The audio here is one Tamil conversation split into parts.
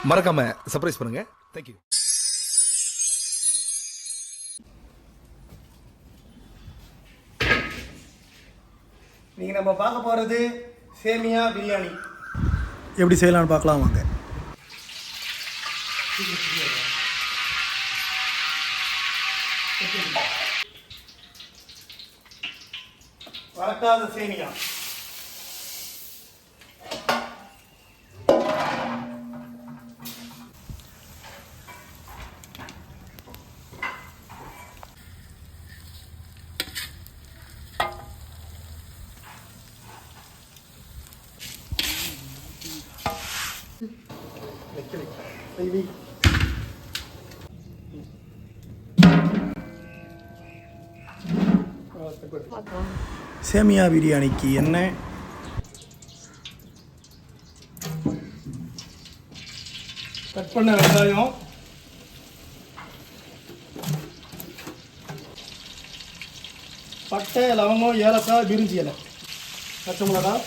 மறக்காம சர்ப்ரைஸ் பண்ணுங்க. தேங்க்யூ. நீங்க நம்ம பார்க்க போறது சேமியா பிரியாணி எப்படி செய்யலாம்னு பார்க்கலாம் வாங்க. வறக்காத சேமியா, சேமியா பிரியாணிக்கு எண்ணெய், கட் பண்ண வெங்காயம், பட்டை, லவங்கம், ஏலக்காய், பிரிஞ்சி இலை, பச்சை மிளகாய்,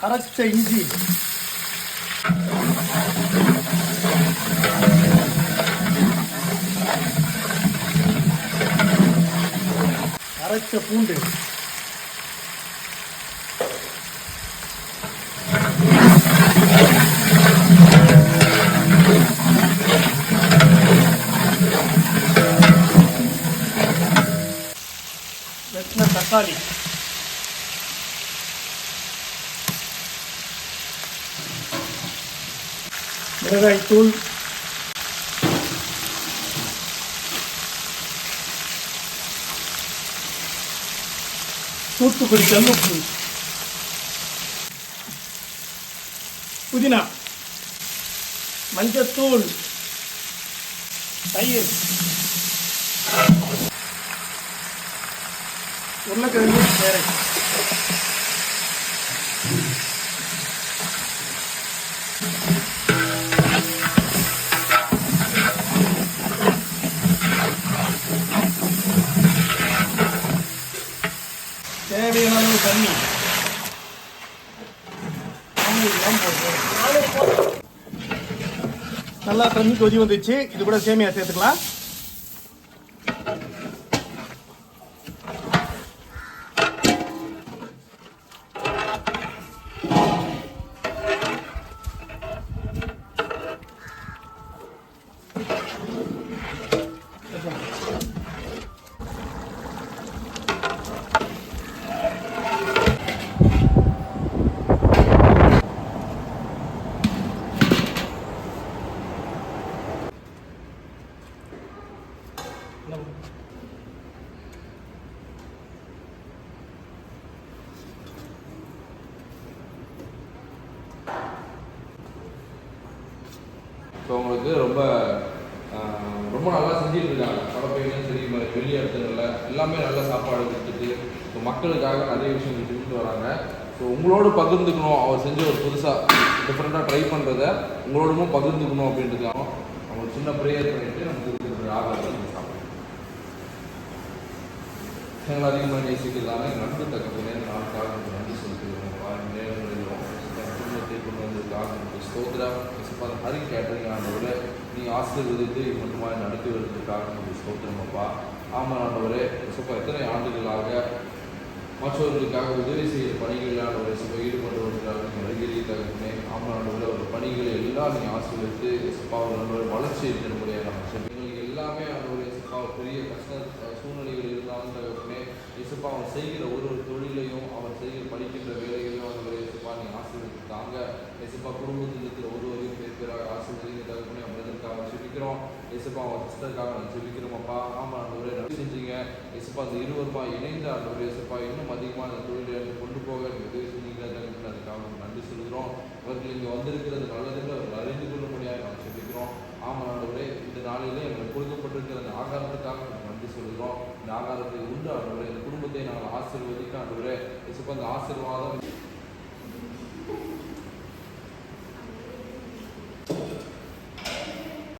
அரைச்ச இஞ்சி, அரைச்ச பூண்டு, வெட்டின தக்காளி, மிளகாய்த்தூள், தூத்துக்குடி கல்லுப்பு, புதினா, மஞ்சத்தூள், தயிர், உருளைக்கிழங்கு, கேரட், தேவையான அளவு தண்ணி, நல்லா தண்ணி கொதி வந்துச்சு. இது கூட சேமியா சேர்த்துக்கலாம். ஸோ உங்களுக்கு ரொம்ப நல்லா செஞ்சுட்டு இருக்காங்க. படப்பையிலும் சரி, வெளி இடத்துகளில் எல்லாமே நல்ல சாப்பாடு கொடுத்துட்டு ஸோ மக்களுக்காக நிறைய விஷயங்கள் செஞ்சுட்டு வராங்க. ஸோ உங்களோடு பகிர்ந்துக்கணும், அவர் செஞ்ச ஒரு புதுசாக டிஃப்ரெண்ட்டாக ட்ரை பண்ணுறத உங்களோடமும் பகிர்ந்துக்கணும் அப்படின்றதுக்காக அவங்க சின்ன ப்ரேயர் பண்ணிவிட்டு நம்ம கொடுக்குற ஆதரவு சாப்பிடுவோம். எங்களை அதிகமாக நேசிக்கிறதால எங்கள் நன்றி தக்கத்திலே இந்த நாளுக்காக நமக்கு நன்றி செலுத்துகிறோம். நேரங்களிலும் குடும்பத்தை கொண்டு வந்ததுக்காக நமக்கு ஸ்தோத்திரம். ஹரி கேட்டரிங் ஆண்டவரே, நீ ஆசீர்வதித்து மட்டுமாய் நடத்தி வருவதற்காக நமக்கு ஸ்தோத்திரம் அப்பா. ஆமாம் ஆண்டவரே, எத்தனை ஆண்டுகளாக மற்றவர்களுக்காக உதவி செய்கிற பணிகளில் ஆண்டவரை ஈடுபட்டு வருகிறார்கள். நீங்கள் வருகிறீர்களே. ஆமாம் ஆண்டவரே, ஒரு பணிகளை எல்லாம் நீ ஆசீர்வதித்து எசப்பாவை ஆண்டவரை வளர்ச்சி இருக்கிற முறையாக நம்ம எங்களுக்கு எல்லாமே ஆண்டவரை எசப்பாவை பெரிய கஷ்ட சூழ்நிலைகள் இருந்தாலும் தகவலே எசப்பா அவன் செய்கிற ஒரு தொழிலையும் அவன் செய்கிற படிக்கின்ற வேலைகளையும் ஆண்டவரை எசப்பா நீ ஆசீர்வதித்தாங்க. எசப்பா குடும்பத்தில் இருக்கிற ஒருவரையும் பேர் ஆசீர்வதிங்க தகவலே அவர்களுக்காக ஜெபிக்கிறோம். எசப்பா அவன் சிஸ்டருக்காக நான் ஜெபிக்கிறோம் அப்பா. ஆமாம் ஆண்டவரே, நன்றி செஞ்சீங்க எசப்பா. அந்த இருவருமா இணைந்து ஆண்டவரே எசப்பா இன்னும் அதிகமாக அந்த தொழிலை கொண்டு போக உதவி செஞ்சீங்க. அதுக்காக நன்றி சொல்கிறோம். அவர்கள் இங்கே வந்திருக்கிறது நல்லதுன்னு அவர்கள் அறிந்து கொள்ள முடியாது நான் சொல்லிக்கிறோம். ஆமாம் ஆண்டவரே, இந்த நாளிலே எங்களுக்கு கொடுக்கப்பட்டிருக்கிற அந்த ஆகாரத்துக்காக நன்றி சொல்கிறோம். இந்த ஆகாரத்தை உண்டு ஆண்டவரே, இந்த குடும்பத்தை நாங்கள் ஆசீர்வதிக்க ஆண்டவரே எசப்பா அந்த ஆசீர்வாதம்